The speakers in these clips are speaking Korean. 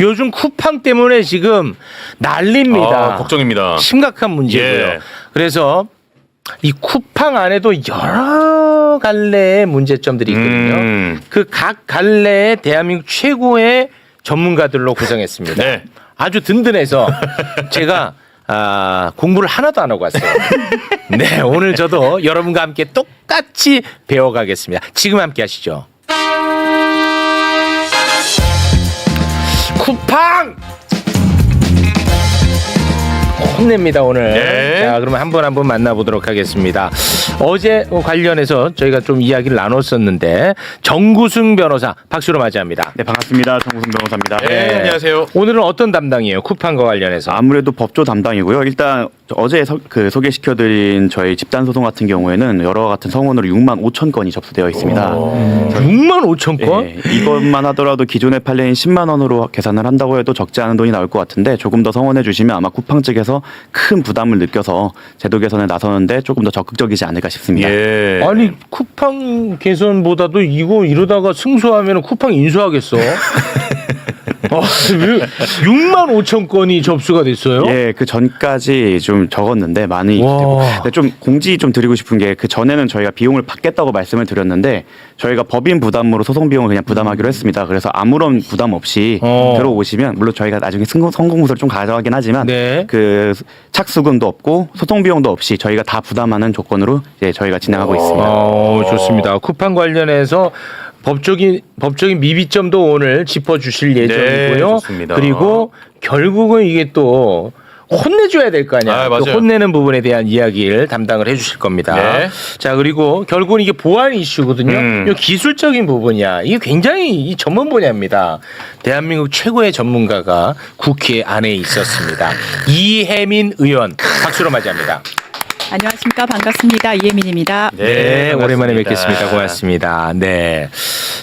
요즘 쿠팡 때문에 지금 난립니다. 걱정입니다. 심각한 문제고요. 예. 그래서 이 쿠팡 안에도 여러 갈래의 문제점들이 있거든요. 그 각 갈래의 대한민국 최고의 전문가들로 구성했습니다. 네. 아주 든든해서 제가 공부를 하나도 안 하고 왔어요. 네, 오늘 저도 여러분과 함께 똑같이 배워가겠습니다. 지금 함께 하시죠. 쿠팡! 혼냅니다 오늘. 네. 자, 그러면 한 분 한 분 만나보도록 하겠습니다. 어제 관련해서 저희가 좀 이야기를 나눴었는데 정구승 변호사 박수로 맞이합니다. 네, 반갑습니다. 정구승 변호사입니다. 네, 안녕하세요. 오늘은 어떤 담당이에요? 쿠팡과 관련해서. 아무래도 법조 담당이고요. 일단 어제 소개시켜드린 저희 집단소송 같은 경우에는 여러 같은 성원으로 6만 5천 건이 접수되어 있습니다. 6만 5천 건? 네, 이것만 하더라도 기존의 판례인 10만 원으로 계산을 한다고 해도 적지 않은 돈이 나올 것 같은데 조금 더 성원해 주시면 아마 쿠팡 측에서 큰 부담을 느껴서 제도 개선에 나서는데 조금 더 적극적이지 않을까 싶습니다. 예. 아니 쿠팡 개선보다도 이거 이러다가 승소하면 쿠팡 인수하겠어. 6만 5천 건이 접수가 됐어요? 예, 그 전까지 좀 적었는데 많이 되고. 근데 좀 공지 좀 드리고 싶은 게 그 전에는 저희가 비용을 받겠다고 말씀을 드렸는데 저희가 법인 부담으로 소송 비용을 그냥 부담하기로 했습니다. 그래서 아무런 부담 없이 들어오시면 물론 저희가 나중에 성공무서를 좀 가져가긴 하지만 네. 그 착수금도 없고 소송 비용도 없이 저희가 다 부담하는 조건으로 이제 저희가 진행하고 있습니다. 좋습니다. 쿠팡 관련해서 법적인 미비점도 오늘 짚어주실 예정이고요. 좋습니다. 그리고 결국은 이게 또 혼내줘야 될 거 아니야. 맞아요. 또 혼내는 부분에 대한 이야기를 담당을 해주실 겁니다. 네. 자, 그리고 결국은 이게 보안 이슈거든요. 이 기술적인 부분이야. 이게 굉장히 이 전문 분야입니다. 대한민국 최고의 전문가가 국회 안에 있었습니다. 이혜민 의원 박수로 맞이합니다. 안녕하십니까. 반갑습니다. 이혜민입니다. 네, 반갑습니다. 오랜만에 뵙겠습니다. 고맙습니다. 네.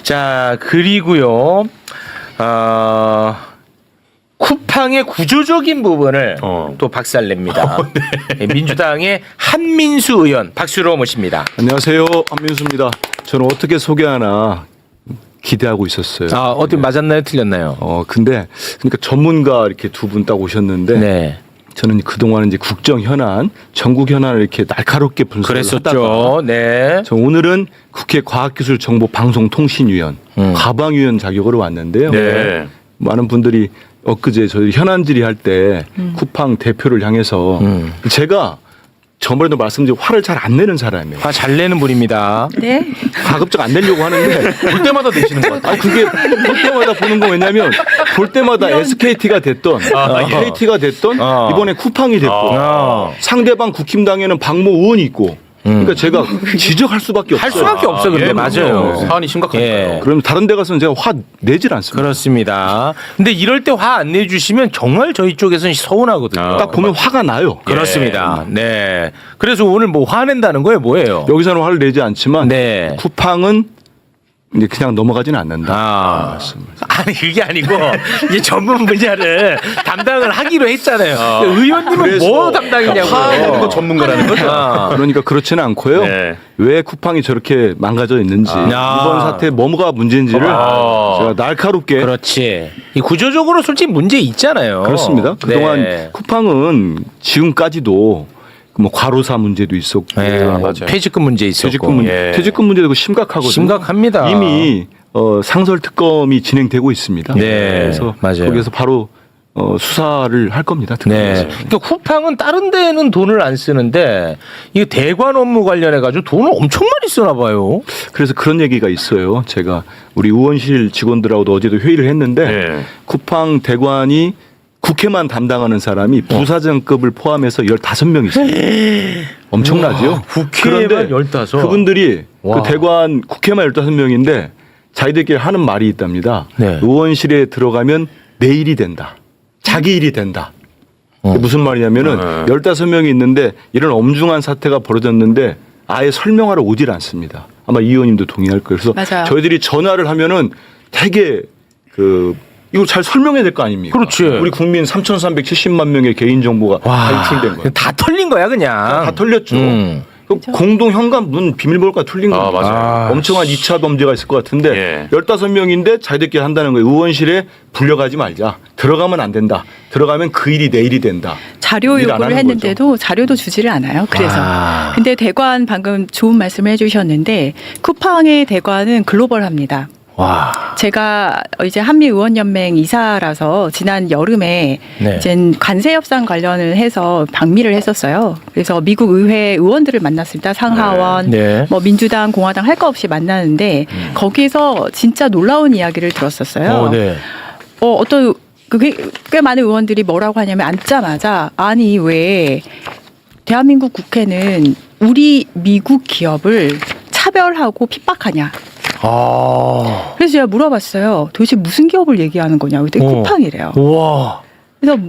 자, 그리고요, 쿠팡의 구조적인 부분을 또 박살냅니다. 네, 민주당의 한민수 의원 박수로 모십니다. 안녕하세요. 한민수입니다. 저는 어떻게 소개하나 기대하고 있었어요. 어떻게 맞았나요? 틀렸나요? 근데 그러니까 전문가 이렇게 두 분 딱 오셨는데 네. 저는 그동안 이제 국정 현안, 전국 현안을 이렇게 날카롭게 분석을 하다가 그랬었죠. 네. 저 오늘은 국회 과학기술정보방송통신위원, 과방위원 자격으로 왔는데요. 네. 많은 분들이 엊그제 저희 현안 질의할 때 쿠팡 대표를 향해서 제가 저번에도 말씀드린 화를 잘 안 내는 사람이에요. 화 잘 내는 분입니다. 네. 가급적 안 내려고 하는데 볼 때마다 내시는 것 같아요. 그게 볼 때마다 보는 거 왜냐면 볼 때마다 SKT가 됐던 KT가 됐던 이번에 쿠팡이 됐고 상대방 국힘당에는 박모 의원이 있고 그러니까 제가 지적할 수밖에 없어요. 할 수밖에 없어. 근데 예, 맞아요. 사안이 심각하니까요. 예. 그러면 다른 데 가서는 제가 화 내질 않습니다. 그렇습니다. 근데 이럴 때 화 안 내주시면 정말 저희 쪽에서는 서운하거든요. 딱 보면 화가 나요. 그렇습니다. 네. 그래서 오늘 뭐 화낸다는 거예요? 뭐예요? 여기서는 화를 내지 않지만 네. 쿠팡은 이제 그냥 넘어가지는 않는다. 아니 그게 아니고 이제 전문 분야를 담당을 하기로 했잖아요. 의원님은 그래서 뭐 담당이냐고. 화내는 거 전문가라는 거죠. 그러니까 그렇지는 않고요. 네. 왜 쿠팡이 저렇게 망가져 있는지 이번 사태 뭐가 문제인지를 제가 날카롭게 그렇지. 이 구조적으로 솔직히 문제 있잖아요. 그렇습니다. 그동안 네. 쿠팡은 지금까지도 뭐 과로사 문제도 있었고 네. 맞아요. 퇴직금 문제 있었고. 퇴직금 문제, 예. 퇴직금 문제도 심각하거든요. 심각합니다. 이미 상설 특검이 진행되고 있습니다. 네. 그래서 맞아요. 거기에서 바로 수사를 할 겁니다. 네. 특검에서. 그러니까 쿠팡은 다른 데는 돈을 안 쓰는데 이거 대관 업무 관련해 가지고 돈을 엄청 많이 쓰나 봐요. 그래서 그런 얘기가 있어요. 제가 우리 의원실 직원들하고도 어제도 회의를 했는데 네. 쿠팡 쿠팡 대관이 국회만 담당하는 사람이 부사장급을 포함해서 15명 있습니다. 엄청나죠? 국회에만 15. 그분들이 와. 그 대관 국회만 15명인데 자기들끼리 하는 말이 있답니다. 네. 의원실에 들어가면 내 일이 된다. 자기 일이 된다. 무슨 말이냐면은 15명이 있는데 이런 엄중한 사태가 벌어졌는데 아예 설명하러 오질 않습니다. 아마 이 의원님도 동의할 거예요. 그래서 맞아요. 저희들이 전화를 하면은 되게 이거 잘 설명해야 될 거 아닙니까? 그렇지. 우리 국민 3,370만 명의 개인 정보가 다 유출된 거예요. 다 털린 거야 그냥. 다 털렸죠. 공동 현관문 비밀번호가 틀린 겁니다. 맞아요. 엄청난 2차 범죄가 있을 것 같은데 예. 15명인데 자기들끼리 한다는 거예요. 의원실에 불려가지 말자. 들어가면 안 된다. 들어가면 그 일이 내일이 된다. 자료 일안 요구를 하는 했는데도 자료도 주지를 않아요. 그래서. 근데 대관 방금 좋은 말씀을 해주셨는데 쿠팡의 대관은 글로벌합니다. 와. 제가 이제 한미의원연맹 이사라서 지난 여름에 네. 이제 관세 협상 관련을 해서 방미를 했었어요. 그래서 미국 의회 의원들을 만났습니다. 상하원, 네. 뭐 민주당, 공화당 할 거 없이 만나는데 거기서 진짜 놀라운 이야기를 들었었어요. 네. 어떤 꽤 많은 의원들이 뭐라고 하냐면 앉자마자 아니 왜 대한민국 국회는 우리 미국 기업을 차별하고 핍박하냐. 아. 그래서 제가 물어봤어요. 도대체 무슨 기업을 얘기하는 거냐고. 그랬더니 쿠팡이래요. 와. 그래서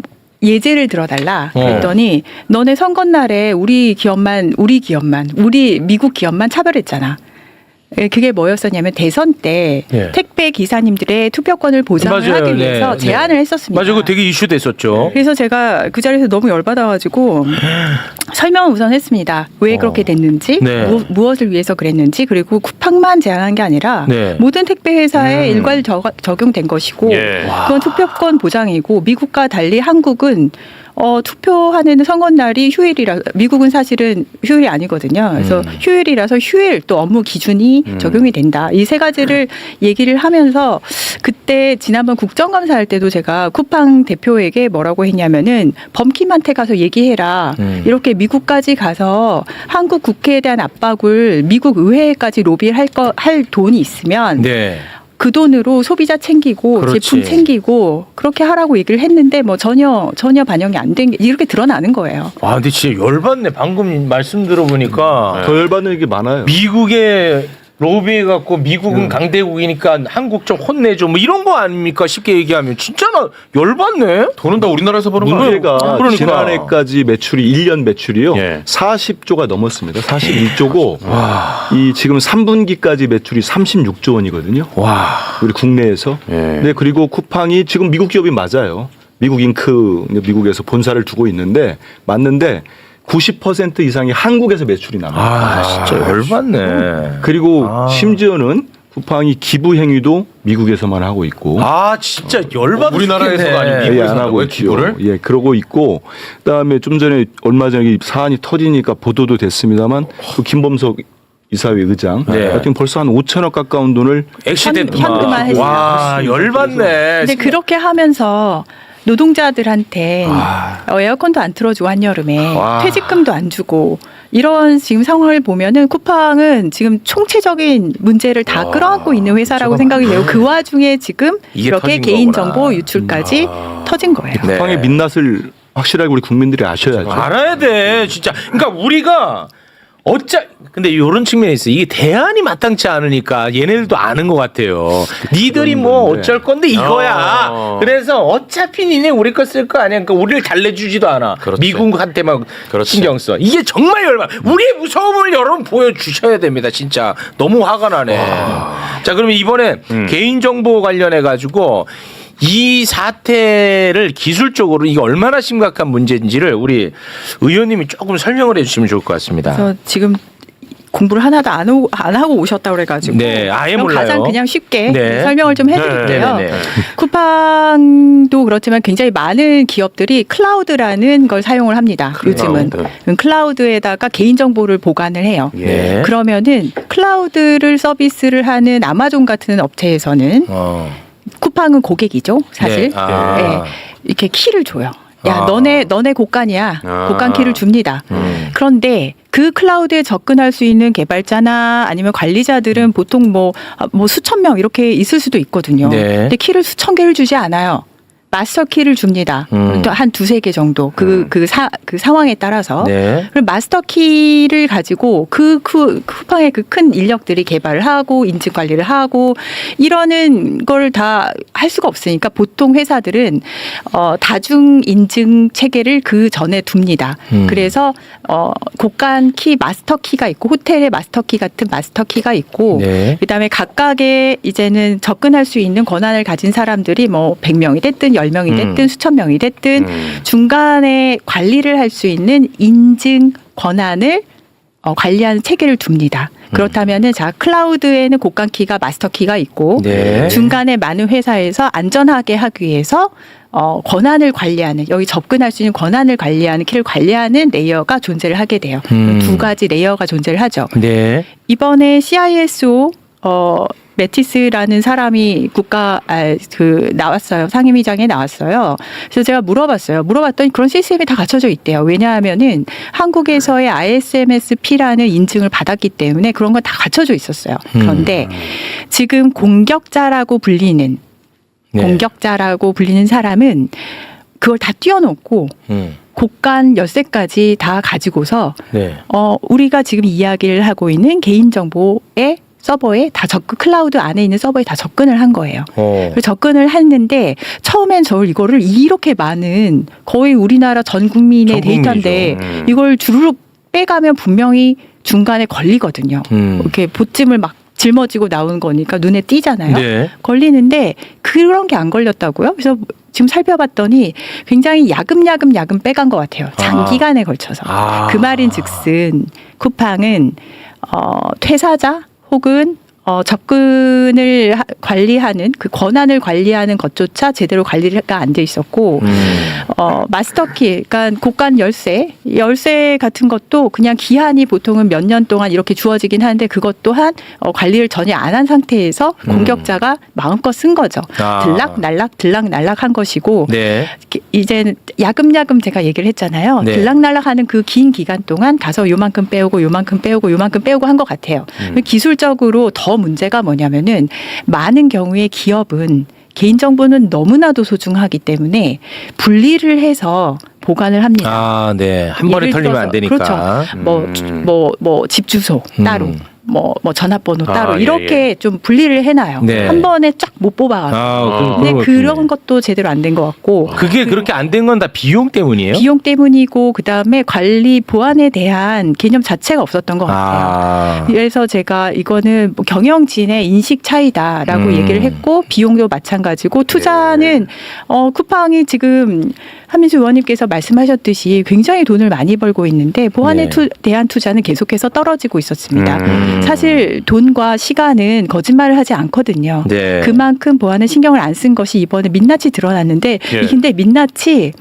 예제를 들어달라 그랬더니 너네 선거날에 우리 미국 기업만 차별했잖아. 그게 뭐였었냐면 대선 때 예. 택배 기사님들의 투표권을 보장을 맞아요. 하기 위해서 네. 제안을 했었습니다. 맞아, 그거 되게 이슈됐었죠. 그래서 제가 그 자리에서 너무 열받아가지고 설명을 우선 했습니다. 왜 그렇게 됐는지, 네. 무엇을 위해서 그랬는지, 그리고 쿠팡만 제안한 게 아니라 네. 모든 택배 회사에 일괄 적용된 것이고 예. 그건 투표권 보장이고 미국과 달리 한국은 투표하는 선거날이 휴일이라 미국은 사실은 휴일이 아니거든요. 그래서 휴일이라서 휴일 또 업무 기준이 적용이 된다. 이 세 가지를 얘기를 하면서 그때 지난번 국정감사할 때도 제가 쿠팡 대표에게 뭐라고 했냐면은 범킴한테 가서 얘기해라. 이렇게 미국까지 가서 한국 국회에 대한 압박을 미국 의회까지 로비할 돈이 있으면 네. 그 돈으로 소비자 챙기고 그렇지. 제품 챙기고 그렇게 하라고 얘기를 했는데 뭐 전혀 반영이 안 된 게 이렇게 드러나는 거예요. 와, 근데 진짜 열받네. 방금 말씀 들어보니까 더 열받는 게 많아요. 미국에 로비해갖고 미국은 강대국이니까 한국 좀 혼내줘 뭐 이런 거 아닙니까? 쉽게 얘기하면 진짜 나 열받네. 돈은 다 우리나라에서 버는 거 아니에요? 문제가 그러니까. 지난해까지 매출이 1년 매출이요. 예. 40조가 넘었습니다. 41조고 이 지금 3분기까지 매출이 36조 원이거든요. 와. 우리 국내에서. 예. 네, 그리고 쿠팡이 지금 미국 기업이 맞아요. 미국 잉크 미국에서 본사를 두고 있는데 맞는데 90% 이상이 한국에서 매출이 납니다. 아, 진짜 열받네. 그리고 심지어는 쿠팡이 기부 행위도 미국에서만 하고 있고 아, 진짜 열받네. 우리나라에서가 아니고 예, 미국에서 안 하고 한다고요, 있죠. 기부를? 예, 그러고 있고 그다음에 좀 전에 얼마 전에 이 사안이 터지니까 보도도 됐습니다만 그 김범석 이사회 의장 네. 하여튼 벌써 한 5천억 가까운 돈을 현금화 했어요. 와, 열받네. 근데 그렇게 하면서 노동자들한테 에어컨도 안 틀어주고 한여름에 와. 퇴직금도 안 주고 이런 지금 상황을 보면은 쿠팡은 지금 총체적인 문제를 다 끌어안고 있는 회사라고 생각이 돼요. 그 와중에 지금 이게 이렇게 터진 개인정보 거구나. 유출까지 터진 거예요. 네. 쿠팡의 민낯을 확실하게 우리 국민들이 아셔야죠. 알아야 돼, 진짜. 그러니까 우리가 근데 이런 측면이 있어. 이게 대안이 마땅치 않으니까 얘네들도 아는 것 같아요. 니들이 뭐 어쩔 건데 이거야. 그래서 어차피 니네 우리 거 쓸 거 아니야. 그러니까 우리를 달래주지도 않아. 그렇지. 미국한테 막 그렇지. 신경 써. 이게 정말 우리의 무서움을 여러분 보여주셔야 됩니다. 진짜 너무 화가 나네. 자, 그러면 이번에 개인정보 관련해 가지고 이 사태를 기술적으로 이게 얼마나 심각한 문제인지를 우리 의원님이 조금 설명을 해주시면 좋을 것 같습니다. 그래서 지금 공부를 하나도 안 하고 오셨다고 그래가지고 네, 아예 그럼 몰라요. 가장 그냥 쉽게 네. 설명을 좀 해드릴게요. 네, 네, 네. 쿠팡도 그렇지만 굉장히 많은 기업들이 클라우드라는 걸 사용을 합니다. 요즘은 클라우드에다가 개인정보를 보관을 해요. 예. 그러면은 클라우드를 서비스를 하는 아마존 같은 업체에서는 쿠팡은 고객이죠, 사실. 네. 아. 네. 이렇게 키를 줘요. 야, 아. 너네 고간이야. 아. 고간 키를 줍니다. 그런데 그 클라우드에 접근할 수 있는 개발자나 아니면 관리자들은 보통 뭐 수천 명 이렇게 있을 수도 있거든요. 네. 근데 키를 수천 개를 주지 않아요. 마스터 키를 줍니다. 또 한 두세 개 정도. 그 상황에 따라서. 네. 그리고 마스터 키를 가지고 쿠팡의 그 큰 인력들이 개발을 하고 인증 관리를 하고 이러는 걸 다 할 수가 없으니까 보통 회사들은 다중 인증 체계를 그 전에 둡니다. 그래서 고간 키 마스터 키가 있고 호텔의 마스터 키 같은 마스터 키가 있고 네. 그다음에 각각의 이제는 접근할 수 있는 권한을 가진 사람들이 뭐 100명이 됐든 10명이 됐든 수천 명이 됐든 중간에 관리를 할 수 있는 인증 권한을 관리하는 체계를 둡니다. 그렇다면은 자 클라우드에는 고가 키가 마스터 키가 있고 네. 중간에 많은 회사에서 안전하게 하기 위해서 권한을 관리하는 여기 접근할 수 있는 권한을 관리하는 키를 관리하는 레이어가 존재를 하게 돼요. 두 가지 레이어가 존재를 하죠. 네. 이번에 CISO 메티스라는 사람이 나왔어요. 상임위장에 나왔어요. 그래서 제가 물어봤더니 그런 시스템이 다 갖춰져 있대요. 왜냐하면은 한국에서의 ISMSP라는 인증을 받았기 때문에 그런 건 다 갖춰져 있었어요. 그런데 지금 공격자라고 불리는 사람은 그걸 다 띄워놓고 곡간 열쇠까지 다 가지고서 네. 우리가 지금 이야기를 하고 있는 개인정보의 서버에 다 클라우드 안에 있는 서버에 다 접근을 한 거예요. 그래서 접근을 했는데 처음엔 이거를 이렇게 많은 거의 우리나라 전 국민의 전 국민이죠. 데이터인데 이걸 주르륵 빼가면 분명히 중간에 걸리거든요. 이렇게 보찜을 막 짊어지고 나오는 거니까 눈에 띄잖아요. 네. 걸리는데 그런 게 안 걸렸다고요? 그래서 지금 살펴봤더니 굉장히 야금야금 빼간 것 같아요. 장기간에 걸쳐서. 그 말인즉슨 쿠팡은 퇴사자 혹은 접근을 관리하는 그 권한을 관리하는 것조차 제대로 관리가 안 돼 있었고 마스터키, 그러니까 곡간 열쇠 같은 것도 그냥 기한이 보통은 몇 년 동안 이렇게 주어지긴 하는데 그것 또한 관리를 전혀 안 한 상태에서 공격자가 마음껏 쓴 거죠. 들락날락 한 것이고 네. 이제는 야금야금 제가 얘기를 했잖아요. 네. 들락날락하는 그 긴 기간 동안 가서 요만큼 빼오고 한 것 같아요. 기술적으로 더 문제가 뭐냐면은 많은 경우에 기업은 개인정보는 너무나도 소중하기 때문에 분리를 해서 보관을 합니다. 아, 네. 한 번에 예를 털리면 안 되니까. 그렇죠. 집 주소 따로, 뭐 전화번호 따로 예, 이렇게 좀 분리를 해놔요. 네. 한 번에 쫙 못 뽑아가지고. 근데 그런 것도 제대로 안 된 것 같고. 그게 그렇게 안 된 건 다 비용 때문이에요? 비용 때문이고 그다음에 관리 보안에 대한 개념 자체가 없었던 것 같아요. 그래서 제가 이거는 뭐 경영진의 인식 차이다라고 얘기를 했고 비용도 마찬가지고 투자는 쿠팡이 지금 한민수 의원님께서 말씀하셨듯이 굉장히 돈을 많이 벌고 있는데 보안에 대한 투자는 계속해서 떨어지고 있었습니다. 사실 돈과 시간은 거짓말을 하지 않거든요. 네. 그만큼 보안에 신경을 안 쓴 것이 이번에 민낯이 드러났는데 근데 민낯이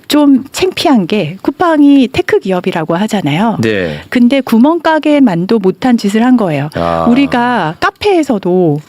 좀 창피한 게 쿠팡이 테크 기업이라고 하잖아요. 네. 근데 구멍가게만도 못한 짓을 한 거예요. 우리가 카페에서도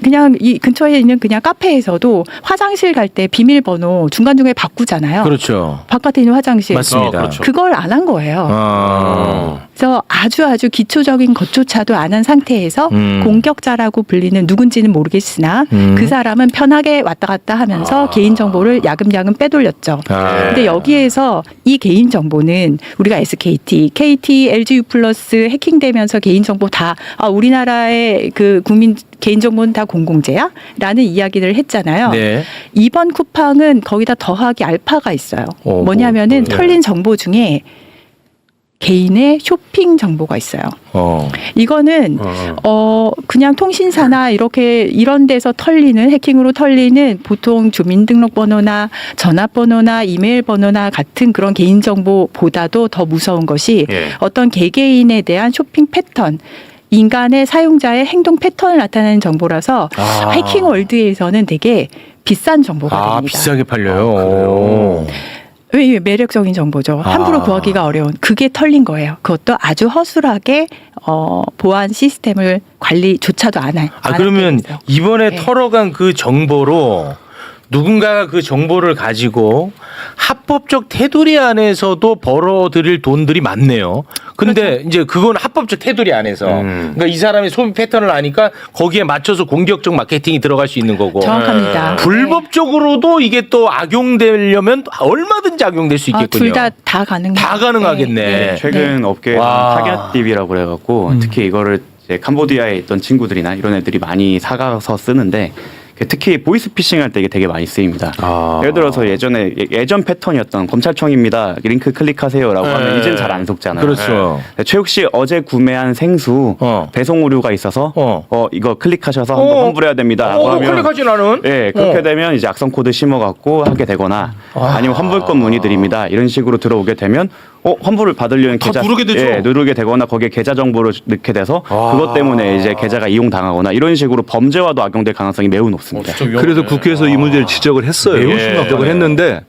그냥 이 근처에 있는 그냥 카페에서도 화장실 갈 때 비밀번호 중간중간에 바꾸잖아요. 그렇죠. 바깥에 있는 화장실. 맞습니다. 그렇죠. 그걸 안 한 거예요. 그래서 아주 기초적인 것조차도 안 한 상태에서 공격자라고 불리는 누군지는 모르겠으나 그 사람은 편하게 왔다 갔다 하면서 개인정보를 야금야금 빼돌렸죠. 근데 여기에서 이 개인정보는 우리가 SKT, KT, LGU 플러스 해킹되면서 개인정보 다 우리나라의 그 국민 개인정보는 다 공공재야? 라는 이야기를 했잖아요. 네. 이번 쿠팡은 거기다 더하기 알파가 있어요. 뭐냐면은 털린 정보 중에 개인의 쇼핑 정보가 있어요. 이거는 그냥 통신사나 이런 데서 털리는 해킹으로 털리는 보통 주민등록번호나 전화번호나 이메일 번호나 같은 그런 개인 정보보다도 더 무서운 것이 어떤 개개인에 대한 쇼핑 패턴 인간의 사용자의 행동 패턴을 나타내는 정보라서 해킹 월드에서는 되게 비싼 정보가 됩니다. 비싸게 팔려요. 왜 매력적인 정보죠. 함부로 구하기가 어려운 그게 털린 거예요. 그것도 아주 허술하게 보안 시스템을 관리조차도 안 할. 그러면 이번에 털어간 그 정보로 누군가가 그 정보를 가지고 합법적 테두리 안에서도 벌어들일 돈들이 많네요. 근데 그렇죠. 이제 그건 합법적 테두리 안에서 그러니까 이 사람의 소비 패턴을 아니까 거기에 맞춰서 공격적 마케팅이 들어갈 수 있는 거고 정확합니다. 불법적으로도 이게 또 악용되려면 얼마든지 악용될 수 있겠군요. 둘 다 가능해요. 다 가능하겠네. 네. 최근 업계에 타겟DB라고 그래갖고 특히 이거를 이제 캄보디아에 있던 친구들이나 이런 애들이 많이 사가서 쓰는데 특히 보이스피싱 할 때 이게 되게 많이 쓰입니다. 예를 들어서 예전 패턴이었던 검찰청입니다. 링크 클릭하세요라고 하면 이젠 잘 안 속잖아요. 그렇죠. 최욱 씨 어제 구매한 생수 배송 오류가 있어서 이거 클릭하셔서 한번 환불해야 됩니다. 클릭하지 나는. 네, 그렇게 되면 이제 악성 코드 심어갖고 하게 되거나 아니면 환불권 문의드립니다. 이런 식으로 들어오게 되면 환불을 받으려는 다 계좌 누르게 되죠? 예, 누르게 되거나 거기에 계좌 정보를 넣게 돼서 그것 때문에 이제 계좌가 이용당하거나 이런 식으로 범죄와도 악용될 가능성이 매우 높습니다. 그래서 국회에서 이 문제를 지적을 했어요. 매우 심각하네요. 지적을 했는데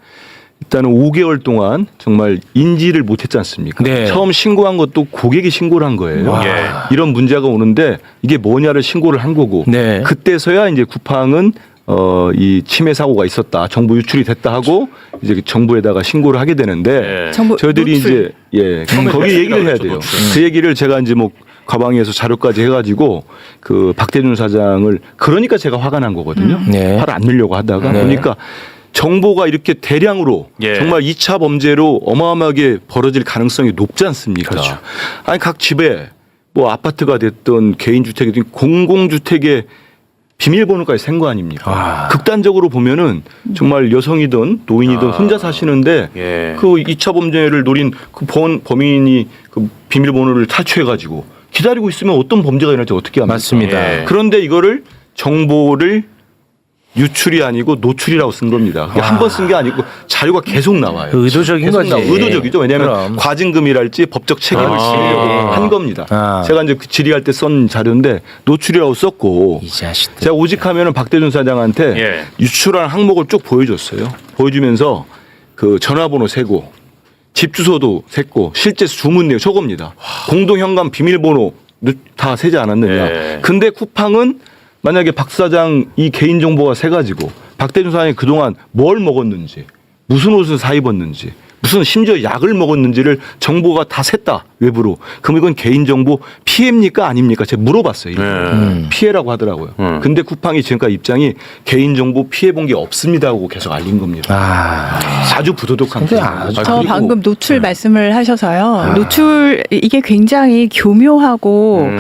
일단은 5개월 동안 정말 인지를 못했지 않습니까? 네. 처음 신고한 것도 고객이 신고를 한 거예요. 예. 이런 문제가 오는데 이게 뭐냐를 신고를 한 거고 네. 그때서야 이제 쿠팡은 이 침해 사고가 있었다, 정보 유출이 됐다 하고 이제 정부에다가 신고를 하게 되는데 예. 정보 저희들이 노출. 이제 거기 얘기를 해야 돼요. 그 얘기를 제가 이제 뭐 가방에서 자료까지 해가지고 그 박대준 사장을 그러니까 제가 화가 난 거거든요. 네. 화를 안 내려고 하다가 네. 보니까 정보가 이렇게 대량으로 예. 정말 2차 범죄로 어마어마하게 벌어질 가능성이 높지 않습니까? 그렇죠. 아니 각 집에 뭐 아파트가 됐든 개인 주택이든 공공주택에 비밀번호까지 센 거 아닙니까? 극단적으로 보면은 정말 여성이든 노인이든 혼자 사시는데 예. 그 2차 범죄를 노린 그 범인이 그 비밀번호를 탈취해가지고 기다리고 있으면 어떤 범죄가 일어날지 어떻게 합니까? 맞습니다. 예. 그런데 이거를 정보를 유출이 아니고 노출이라고 쓴 겁니다. 한 번 쓴 게 아니고 자료가 계속 나와요. 의도적인 계속 거지. 의도적이죠. 왜냐하면 그럼. 과징금이랄지 법적 책임을 지려고 한 겁니다. 아. 제가 이제 그 질의할 때 쓴 자료인데 노출이라고 썼고 이 자식들. 제가 오직하면은 박대준 사장한테 예. 유출한 항목을 쭉 보여줬어요. 보여주면서 그 전화번호 세고 집 주소도 셌고 실제 주문 내용 저겁니다. 공동 현관 비밀번호 다 세지 않았느냐. 예. 근데 쿠팡은 만약에 박 사장 이 개인 정보가 세 가지고 박대준 사장이 그동안 뭘 먹었는지 무슨 옷을 사 입었는지 무슨 심지어 약을 먹었는지를 정보가 다 샜다 외부로. 그럼 이건 개인정보 피해입니까 아닙니까? 제가 물어봤어요. 피해라고 하더라고요. 근데 쿠팡이 지금까지 입장이 개인정보 피해 본 게 없습니다 하고 계속 알린 겁니다. 아주 부도덕한 근데 거죠. 저 방금 노출 말씀을 하셔서요. 아. 노출 이게 굉장히 교묘하고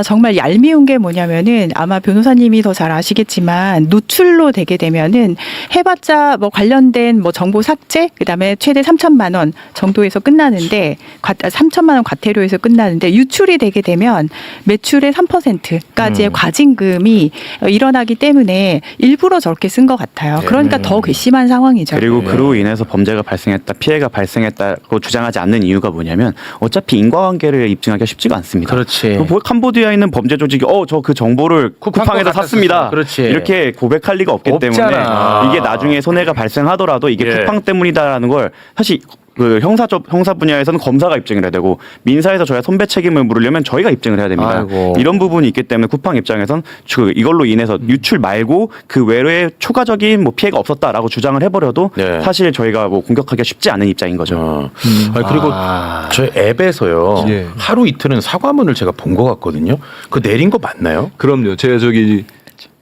정말 얄미운 게 뭐냐면은 아마 변호사님이 더 잘 아시겠지만 노출로 되게 되면은 해봤자 뭐 관련된 뭐 정보 삭제 그다음에 최대 3천만 원 정도에서 끝나는데 3천만 원 과태료에서 끝나는데 유출이 되게 되면 매출의 3%까지의 과징금이 일어나기 때문에 일부러 저렇게 쓴 것 같아요. 그러니까 더 괘씸한 상황이죠. 그리고 그로 인해서 범죄가 발생했다, 피해가 발생했다고 주장하지 않는 이유가 뭐냐면 어차피 인과관계를 입증하기가 쉽지가 않습니다. 그렇지. 캄보디아에 있는 범죄 조직이 저 그 정보를 쿠팡에서 갖다 샀습니다. 썼어. 그렇지. 이렇게 고백할 리가 없기 없잖아. 때문에 이게 나중에 손해가 발생하더라도 이게 예. 쿠팡 때문이다라는 걸 사실 그 형사 분야에서는 검사가 입증을 해야 되고 민사에서 저희가 손배 책임을 물으려면 저희가 입증을 해야 됩니다. 아이고. 이런 부분이 있기 때문에 쿠팡 입장에선 이걸로 인해서 유출 말고 그 외에 초과적인 뭐 피해가 없었다라고 주장을 해버려도 네. 사실 저희가 뭐 공격하기가 쉽지 않은 입장인 거죠. 아니, 그리고 아. 저희 앱에서요 예. 하루 이틀은 사과문을 제가 본 것 같거든요. 그 내린 거 맞나요? 그럼요. 제가 저기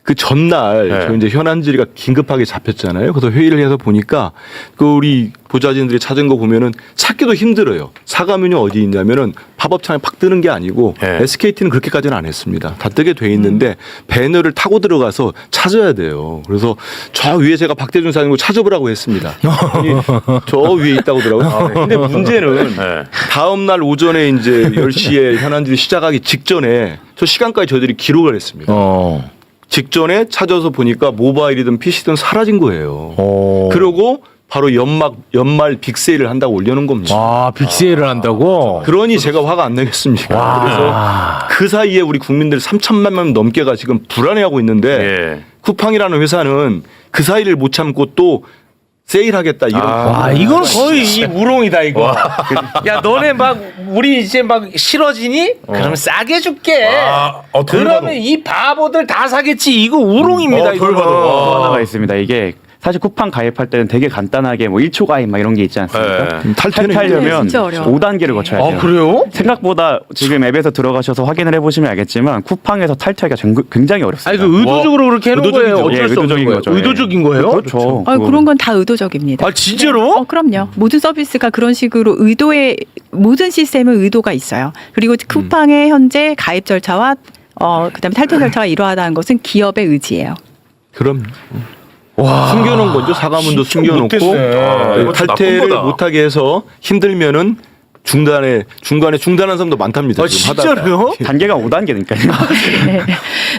그 전날 네. 저 이제 현안 질의가 긴급하게 잡혔잖아요. 그래서 회의를 해서 보니까 그 우리 보좌진들이 찾은 거 보면은 찾기도 힘들어요. 사과문이 어디 있냐면은 팝업창에 팍 뜨는 게 아니고 네. SKT는 그렇게까지는 안 했습니다. 다 뜨게 돼 있는데 배너를 타고 들어가서 찾아야 돼요. 그래서 저 위에 제가 박대준 사장님 찾아보라고 했습니다. 아니, 저 위에 있다고 하더라고요. 근데 문제는 네. 다음 날 오전에 이제 10시에 현안 질의 시작하기 직전에 저 시간까지 저희들이 기록을 했습니다. 직전에 찾아서 보니까 모바일이든 PC든 사라진 거예요. 그러고 바로 연말 빅세일을 한다고 올려놓은 겁니다. 아, 빅세일을 한다고? 그러니 제가 화가 안 나겠습니까? 그래서 그 사이에 우리 국민들 3천만 명 넘게가 지금 불안해하고 있는데 예. 쿠팡이라는 회사는 그 사이를 못 참고 또 세일하겠다 이런. 와, 이건 거의 이 우롱이다, 이거. 야, 너네 막, 우리 이제 막 싫어지니? 그러면 싸게 줄게. 그러면 이 바보들 다 사겠지. 이거 우롱입니다, 이거. 또 하나가 있습니다. 이게 사실 쿠팡 가입할 때는 되게 간단하게 뭐 1초 가입 막 이런 게 있지 않습니까? 네. 탈퇴하려면 진짜 어려워. 5단계를 거쳐야 돼요. 그래요? 생각보다 지금 앱에서 들어가셔서 확인을 해보시면 알겠지만 쿠팡에서 탈퇴하기가 굉장히 어렵습니다. 아니, 그 의도적으로 그렇게 해놓은 거예요. 의도적이죠. 어쩔 예, 수 없는 의도적인 거예요. 거죠. 예. 의도적인 거예요? 그렇죠. 그런 건 다 의도적입니다. 아, 진짜로? 그럼요. 모든 서비스가 그런 식으로 의도의 모든 시스템은 의도가 있어요. 그리고 쿠팡의 현재 가입 절차와 그다음에 탈퇴 절차가 이러하다는 것은 기업의 의지예요. 그럼. 숨겨놓은 거죠. 사과문도 진짜 숨겨놓고 못했네. 이거 좀 나쁜 탈퇴를 거다. 못하게 해서 힘들면은 중간에 중단한 사람도 많답니다. 지금 하다가. 진짜로요? 단계가 5단계니까요. 네.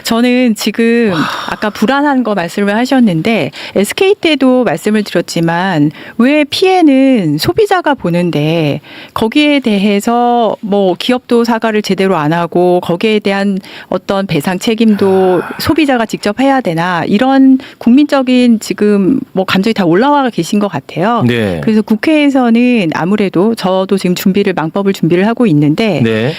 저는 지금 아까 불안한 거 말씀을 하셨는데 SK 때도 말씀을 드렸지만 왜 피해는 소비자가 보는데 거기에 대해서 뭐 기업도 사과를 제대로 안 하고 거기에 대한 어떤 배상 책임도 소비자가 직접 해야 되나 이런 국민적인 지금 뭐 감정이 다 올라와 계신 것 같아요. 네. 그래서 국회에서는 아무래도 저도 지금 망법을 준비를 하고 있는데 네.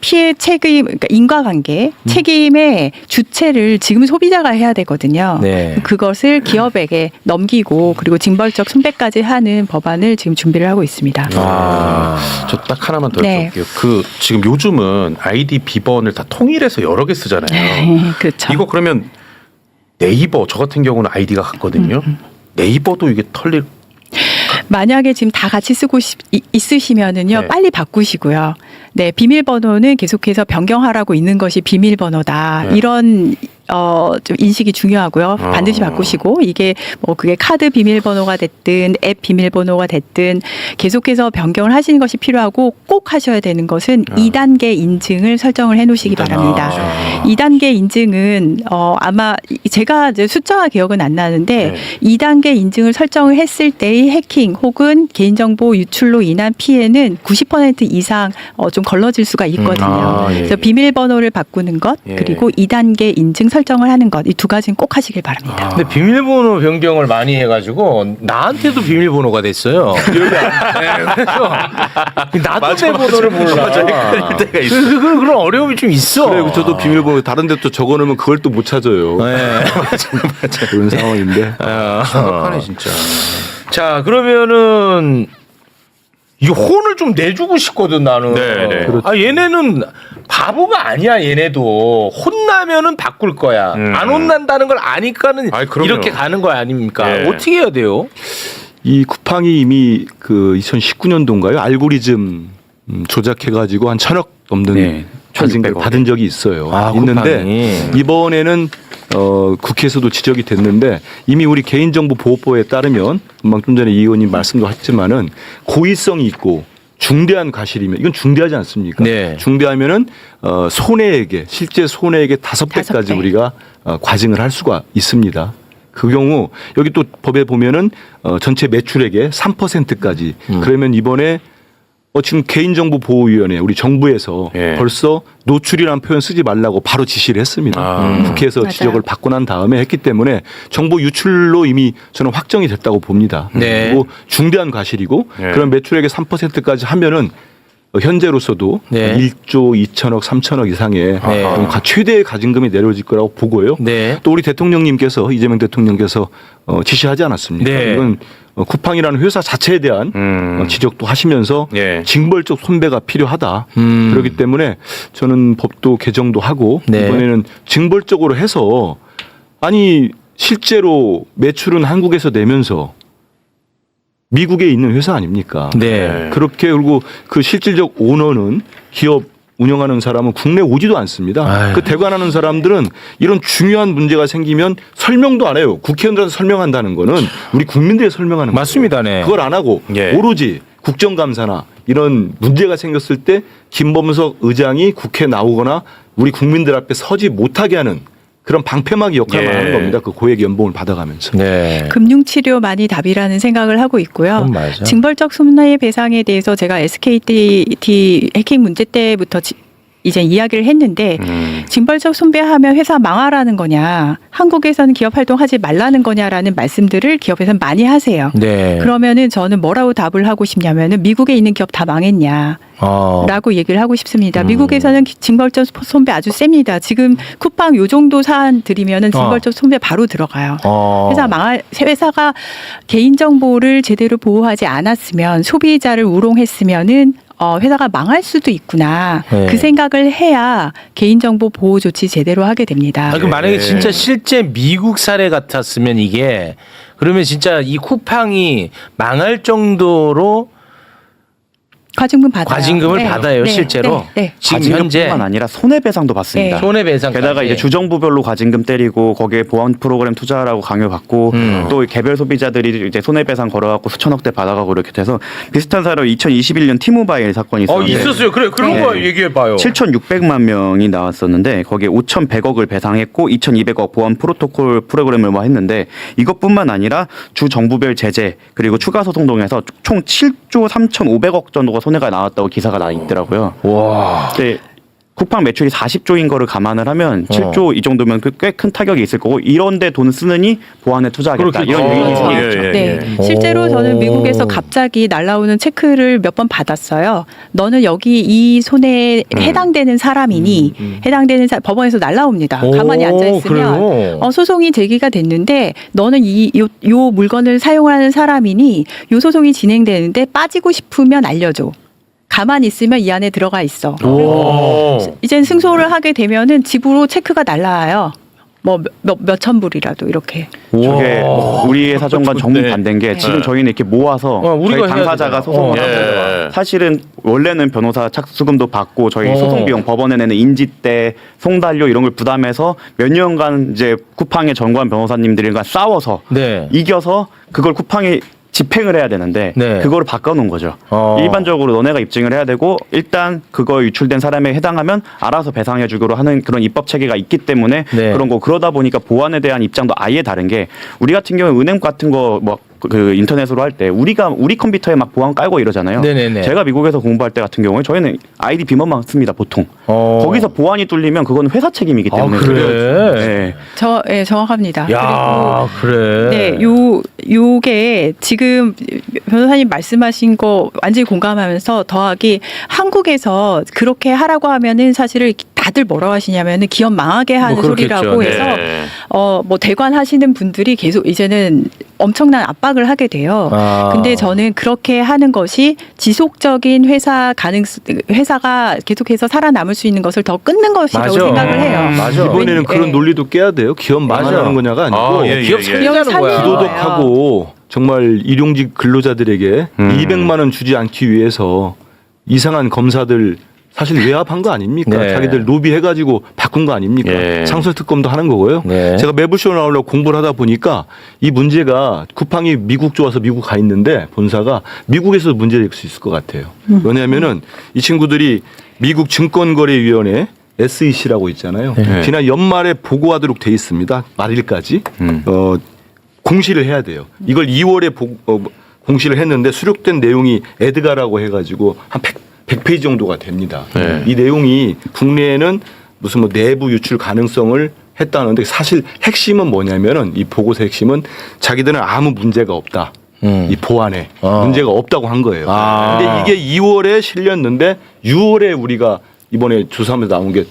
피해 책임, 그러니까 인과관계 책임의 주체를 지금 소비자가 해야 되거든요. 네. 그것을 기업에게 넘기고 그리고 징벌적 손배까지 하는 법안을 지금 준비를 하고 있습니다. 저 딱 하나만 더 네. 여쭤볼게요. 그 지금 요즘은 아이디 비번을 다 통일해서 여러 개 쓰잖아요. 그렇죠. 이거 그러면 네이버 저 같은 경우는 아이디가 같거든요. 네이버도 이게 털릴 만약에 지금 다 같이 쓰고 있으시면은요, 네. 빨리 바꾸시고요. 네, 비밀번호는 계속해서 변경하라고 있는 것이 비밀번호다. 네. 이런 좀 인식이 중요하고요. 반드시 바꾸시고 이게 뭐 그게 카드 비밀번호가 됐든 앱 비밀번호가 됐든 계속해서 변경을 하시는 것이 필요하고 꼭 하셔야 되는 것은 2단계 인증을 설정을 해놓으시기 바랍니다. 2단계 인증은 아마 제가 이제 숫자와 기억은 안 나는데 2단계 인증을 설정을 했을 때의 해킹 혹은 개인정보 유출로 인한 피해는 90% 이상 좀 걸러질 수가 있거든요. 예. 그래서 비밀번호를 바꾸는 것 예. 그리고 2단계 인증 설정을 하는 것 이 두 가지는 꼭 하시길 바랍니다. 근데 비밀번호 변경을 많이 해가지고 나한테도 비밀번호가 됐어요. 네, 그래서 나도 내 번호를 몰라. 헷갈릴 때가 있어. 그런 어려움이 좀 있어. 그래, 저도 비밀번호 다른 데 또 적어놓으면 그걸 또 못 찾아요. 네. 그런 상황인데. 심각하네 진짜. 자, 그러면은 이 혼을 좀 내주고 싶거든 나는. 네, 네. 아 얘네는 바보가 아니야. 얘네도 혼나면은 바꿀 거야. 안 혼난다는 걸 아니까는 아이, 그럼요. 이렇게 가는 거 아닙니까? 네. 어떻게 해야 돼요? 이 쿠팡이 이미 그 2019년도인가요? 알고리즘 조작해가지고 한 1,000억 넘는 네, 환승을 1,600억. 받은 적이 있어요. 아, 있는데 쿠팡이. 이번에는 국회에서도 지적이 됐는데 이미 우리 개인정보보호법에 따르면 좀 전에 이 의원님 말씀도 하셨지만은 고의성이 있고 중대한 과실이면 이건 중대하지 않습니까? 네. 중대하면은 손해액에 실제 손해액의 5배까지 5배. 우리가 과징을 할 수가 있습니다. 그 경우 여기 또 법에 보면은 전체 매출액의 3%까지 그러면 이번에 지금 개인정보보호위원회 우리 정부에서 예. 벌써 노출이라는 표현 쓰지 말라고 바로 지시를 했습니다. 국회에서 맞아요. 지적을 받고 난 다음에 했기 때문에 정보 유출로 이미 저는 확정이 됐다고 봅니다. 네. 그리고 중대한 과실이고 예. 그런 매출액의 3%까지 하면은 현재로서도 네. 1조 2천억, 3천억 이상의 네. 좀 최대의 가징금이 내려질 거라고 보고요. 네. 또 우리 대통령님께서 이재명 대통령께서 지시하지 않았습니까? 네. 이건 쿠팡이라는 회사 자체에 대한 지적도 하시면서 예. 징벌적 손배가 필요하다. 그렇기 때문에 저는 법도 개정도 하고 네. 이번에는 징벌적으로 해서 아니 실제로 매출은 한국에서 내면서 미국에 있는 회사 아닙니까? 네. 그렇게 그리고 그 실질적 오너는 기업 운영하는 사람은 국내 오지도 않습니다. 아유. 그 대관하는 사람들은 이런 중요한 문제가 생기면 설명도 안 해요. 국회의원들한테 설명한다는 거는 우리 국민들에 설명하는 맞습니다. 거예요. 네. 그걸 안 하고 예. 오로지 국정감사나 이런 문제가 생겼을 때 김범석 의장이 국회에 나오거나 우리 국민들 앞에 서지 못하게 하는 그런 방패막이 역할만 예. 하는 겁니다. 그 고액 연봉을 받아가면서. 네. 금융치료만이 답이라는 생각을 하고 있고요. 그건 맞아. 징벌적 손해배상에 대해서 제가 SKT 해킹 문제 때부터 이제 이야기를 했는데 징벌적 손배하면 회사 망하라는 거냐, 한국에서는 기업 활동하지 말라는 거냐라는 말씀들을 기업에서는 많이 하세요. 네. 그러면은 저는 뭐라고 답을 하고 싶냐면은 미국에 있는 기업 다 망했냐. 라고 얘기를 하고 싶습니다. 미국에서는 징벌적 손배 아주 셉니다. 지금 쿠팡 요 정도 사안 들이면은 징벌적 손배 바로 들어가요. 회사가 개인정보를 제대로 보호하지 않았으면 소비자를 우롱했으면은 회사가 망할 수도 있구나. 네. 그 생각을 해야 개인정보 보호 조치 제대로 하게 됩니다. 아, 그럼 만약에 진짜 실제 미국 사례 같았으면 이게 그러면 진짜 이 쿠팡이 망할 정도로 과징금 받아요. 과징금을 네. 받아요, 네. 실제로. 네. 지금 현재 과징금뿐만 아니라 손해배상도 받습니다. 네. 손해배상 게다가 이제 주정부별로 과징금 때리고 거기에 보안 프로그램 투자하라고 강요받고 또 개별 소비자들이 이제 손해배상 걸어갖고 수천억대 받아가고 이렇게 돼서 비슷한 사례로 2021년 티모바일 사건이 있었는데 있었어요. 그래 그런 네. 거 얘기해봐요. 7,600만 명이 나왔었는데 거기에 5,100억을 배상했고 2,200억 보안 프로토콜 프로그램을 뭐 했는데 이것뿐만 아니라 주 정부별 제재 그리고 추가 소송 등에서 총 7조 3,500억 정도가 손해가 나왔다고 기사가 나 있더라고요. 와. 근데 쿠팡 매출이 40조인 거를 감안을 하면 7조 이 정도면 꽤 큰 타격이 있을 거고 이런데 돈 쓰느니 보안에 투자하겠다 그렇겠죠. 이런 얘기가 그렇죠. 있었죠. 네. 실제로 저는 미국에서 갑자기 날라오는 체크를 몇 번 받았어요. 너는 여기 이 손해에 해당되는 사람이니 해당되는 법원에서 날라옵니다. 가만히 앉아 있으면 그래요? 소송이 제기가 됐는데 너는 요 물건을 사용하는 사람이니 요 소송이 진행되는데 빠지고 싶으면 알려줘. 가만히 있으면 이 안에 들어가 있어. 오. 이젠 승소를 하게 되면은 집으로 체크가 날라와요. 뭐 몇천 불이라도 이렇게. 저게 우리의 사정과 정반대인 게 지금 저희는 이렇게 모아서 우리가 저희 당사자가 해야 소송을 되잖아. 하면 사실은 원래는 변호사 착수금도 받고 저희 소송 비용 법원에 내는 인지대 송달료 이런 걸 부담해서 몇 년간 이제 쿠팡의 전관 변호사님들과 싸워서 네. 이겨서 그걸 쿠팡이 집행을 해야 되는데 네. 그거를 바꿔놓은 거죠. 일반적으로 너네가 입증을 해야 되고 일단 그거 유출된 사람에 해당하면 알아서 배상해주기로 하는 그런 입법 체계가 있기 때문에 네. 그런 거 그러다 보니까 보안에 대한 입장도 아예 다른 게 우리 같은 경우에 은행 같은 거 뭐 그 인터넷으로 할 때 우리 컴퓨터에 막 보안 깔고 이러잖아요. 네네네. 제가 미국에서 공부할 때 같은 경우에 저희는 아이디 비번만 씁니다 보통. 거기서 보안이 뚫리면 그거는 회사 책임이기 때문에 그래? 네. 정확합니다. 야, 그래. 네, 요게 지금 변호사님 말씀하신 거 완전히 공감하면서 더하기 한국에서 그렇게 하라고 하면은 사실은 다들 뭐라고 하시냐면은 기업 망하게 하는 뭐 그렇겠죠. 소리라고 해서 네. 뭐 대관 하시는 분들이 계속 이제는 엄청난 압박을 하게 돼요. 근데 저는 그렇게 하는 것이 지속적인 회사가 계속해서 살아남을 수 있는 것을 더 끊는 것이라고 맞아. 생각을 해요. 맞아. 이번에는 그런 논리도 깨야 돼요. 기업 망하는 거냐가 아니고 기업 살리자는 기업 거야. 살리는 부도덕하고 정말 일용직 근로자들에게 200만 원 주지 않기 위해서 이상한 검사들 사실 외압한 거 아닙니까? 네. 자기들 로비해가지고 바꾼 거 아닙니까? 예. 상설특검도 하는 거고요. 네. 제가 매부쇼 나오려고 공부를 하다 보니까 이 문제가 쿠팡이 미국 좋아서 미국 가 있는데 본사가 미국에서도 문제될 수 있을 것 같아요. 왜냐하면은 이 친구들이 미국 증권거래위원회 SEC라고 있잖아요. 네. 지난 연말에 보고하도록 돼 있습니다. 말일까지 공시를 해야 돼요. 이걸 2월에 공시를 했는데 수록된 내용이 에드가라고 해가지고 한 100페이지 정도가 됩니다. 네. 이 내용이 국내에는 무슨 뭐 내부 유출 가능성을 했다는데 사실 핵심은 뭐냐면은 이 보고서 핵심은 자기들은 아무 문제가 없다. 이 보안에 문제가 없다고 한 거예요. 근데 이게 2월에 실렸는데 6월에 우리가 이번에 조사하면서 나온 게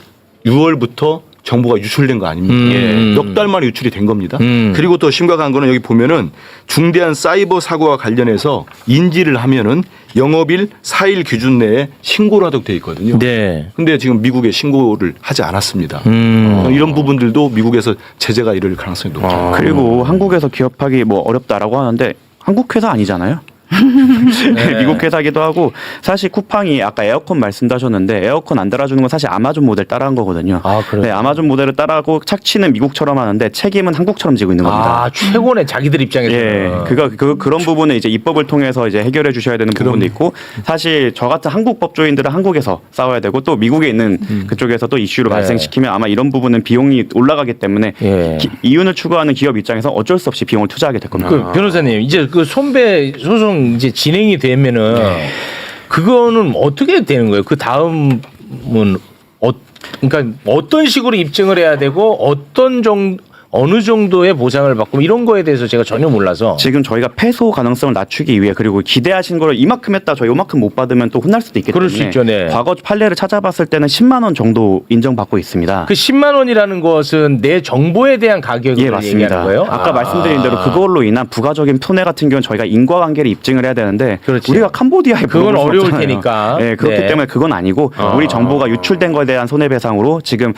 6월부터 정보가 유출된 거 아닙니까? 몇 달 만에 유출이 된 겁니다. 그리고 더 심각한 거는 여기 보면은 중대한 사이버 사고와 관련해서 인지를 하면은 영업일 4일 기준 내에 신고를 하도록 돼 있거든요. 네. 근데 지금 미국에 신고를 하지 않았습니다. 이런 부분들도 미국에서 제재가 이를 가능성이 높죠. 그리고 한국에서 기업하기 뭐 어렵다라고 하는데 한국 회사 아니잖아요. 네. 미국 회사기도 하고 사실 쿠팡이 아까 에어컨 말씀하셨는데 에어컨 안 달아주는 건 사실 아마존 모델 따라한 거거든요. 아, 그래요? 네, 아마존 모델을 따라하고 착취는 미국처럼 하는데 책임은 한국처럼 지고 있는 겁니다. 최고네 자기들 입장에서. 예, 그런 부분은 이제 입법을 통해서 이제 해결해 주셔야 되는 부분도 있고 사실 저 같은 한국 법조인들은 한국에서 싸워야 되고 또 미국에 있는 그쪽에서 또 이슈를 네. 발생시키면 아마 이런 부분은 비용이 올라가기 때문에 예. 이윤을 추구하는 기업 입장에서 어쩔 수 없이 비용을 투자하게 될 겁니다. 그 변호사님 이제 그 손배 소송 이제 진행이 되면은 그거는 어떻게 되는 거예요? 그 다음은 그러니까 어떤 식으로 입증을 해야 되고 어느 정도의 보상을 받고 이런 거에 대해서 제가 전혀 몰라서. 지금 저희가 패소 가능성을 낮추기 위해 그리고 기대하신 거를 이만큼 했다 저 요만큼 못 받으면 또 혼날 수도 있기 그럴 때문에 수 있죠, 네. 과거 판례를 찾아봤을 때는 10만 원 정도 인정받고 있습니다. 그 10만 원이라는 것은 내 정보에 대한 가격을 예, 얘기하는 맞습니다. 거예요? 아까 말씀드린 대로 그걸로 인한 부가적인 손해 같은 경우는 저희가 인과관계를 입증을 해야 되는데 그렇지. 우리가 캄보디아에 그건 물어볼 수 어려울 없잖아요. 테니까. 네, 그렇기 네. 때문에 그건 아니고 우리 정보가 유출된 거에 대한 손해배상으로 지금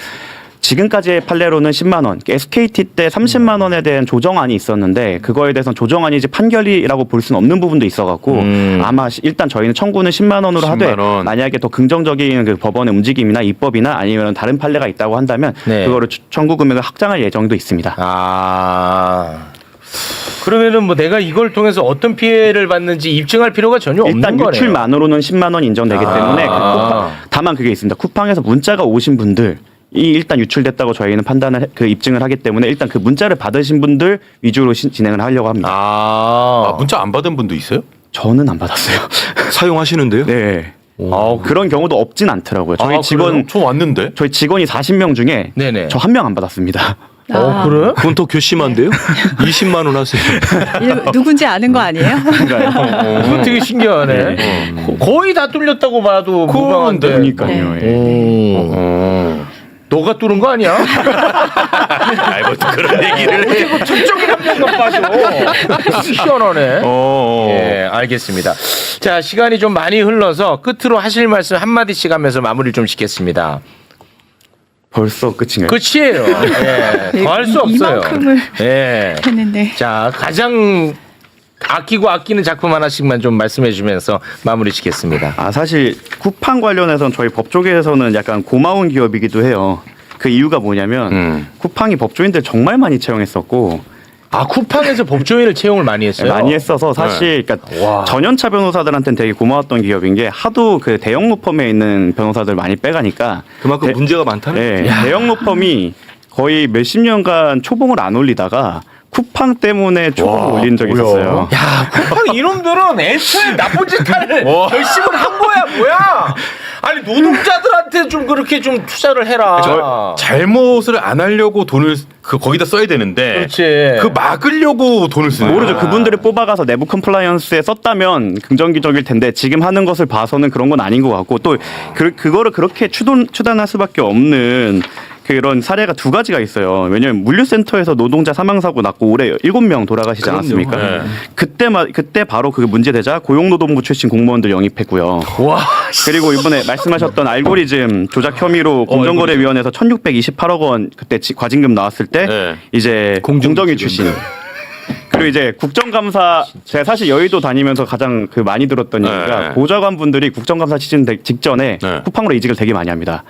지금까지의 판례로는 10만 원, SKT 때 30만 원에 대한 조정안이 있었는데 그거에 대해서는 조정안이 이제 판결이라고 볼 수는 없는 부분도 있어갖고 아마 일단 저희는 청구는 10만 원으로 하되 10만 원. 만약에 더 긍정적인 그 법원의 움직임이나 입법이나 아니면 다른 판례가 있다고 한다면 네. 그거를 청구 금액을 확장할 예정도 있습니다. 아. 그러면은 뭐 내가 이걸 통해서 어떤 피해를 받는지 입증할 필요가 전혀 없는 일단 거네요. 유출만으로는 10만 원 인정되기 때문에 그 다만 그게 있습니다. 쿠팡에서 문자가 오신 분들 이 일단 유출됐다고 저희는 판단을 그 입증을 하기 때문에 일단 그 문자를 받으신 분들 위주로 진행을 하려고 합니다. 아, 문자 안 받은 분도 있어요? 저는 안 받았어요. 사용하시는데요? 네. 그런 경우도 없진 않더라고요. 저희 아, 직원 그래요? 저 왔는데. 저희 직원이 40명 중에 네네. 저 한 명 안 받았습니다. 그래? 그건 더 괘씸한데요? 20만 원 하세요. 누군지 아는 거 아니에요? 그거 되게 신기하네. 거의 다 뚫렸다고 봐도 무방한데. 그러니까요. 예. 너가 뚫은 거 아니야? 아이 뭐 그런 얘기를. 특정인 한 명만 빠져. 시원하네. 예, 알겠습니다. 자, 시간이 좀 많이 흘러서 끝으로 하실 말씀 한마디씩 하면서 마무리 좀 짓겠습니다. 벌써 끝인가요? 끝이에요. 예, 더 할 수 없어요. 이만큼을 예. 했는데. 자, 가장 아끼고 아끼는 작품 하나씩만 좀 말씀해 주면서 마무리 짓겠습니다. 아 사실 쿠팡 관련해서는 저희 법조계에서는 약간 고마운 기업이기도 해요. 그 이유가 뭐냐면 쿠팡이 법조인들 정말 많이 채용했었고 아, 쿠팡에서 법조인을 채용을 많이 했어요? 많이 했어서 사실 그러니까 와. 전연차 변호사들한테는 되게 고마웠던 기업인 게 하도 그 대형 로펌에 있는 변호사들 많이 빼가니까 그만큼 문제가 많다는 네, 대형 로펌이 거의 몇십 년간 초봉을 안 올리다가 쿠팡 때문에 초봉을 올린 적이 있었어요. 야, 쿠팡 이놈들은 애초에 나쁜 짓 할 결심을 한 거야, 뭐야? 아니, 노동자들한테 좀 그렇게 좀 투자를 해라. 저 잘못을 안 하려고 돈을 거기다 써야 되는데. 그렇지. 그 막으려고 돈을 쓰는. 모르죠. 그분들을 뽑아가서 내부 컴플라이언스에 썼다면 긍정기적일 텐데 지금 하는 것을 봐서는 그런 건 아닌 것 같고 또 그거를 그렇게 추단할 수밖에 없는 그런 사례가 두 가지가 있어요. 왜냐하면 물류센터에서 노동자 사망사고 났고 올해 7명 돌아가시지 그럼요. 않았습니까? 네. 그때 바로 그게 문제되자 고용노동부 출신 공무원들 영입했고요. 와, 그리고 이번에 말씀하셨던 알고리즘 조작 혐의로 공정거래위원회에서 1,628억 원 그때 과징금 나왔을 때 네. 이제 공정위 출신. 그리고 이제 국정감사 제가 사실 여의도 다니면서 가장 그 많이 들었던 얘기가 네. 보좌관 분들이 국정감사 시즌 직전에 네. 쿠팡으로 이직을 되게 많이 합니다.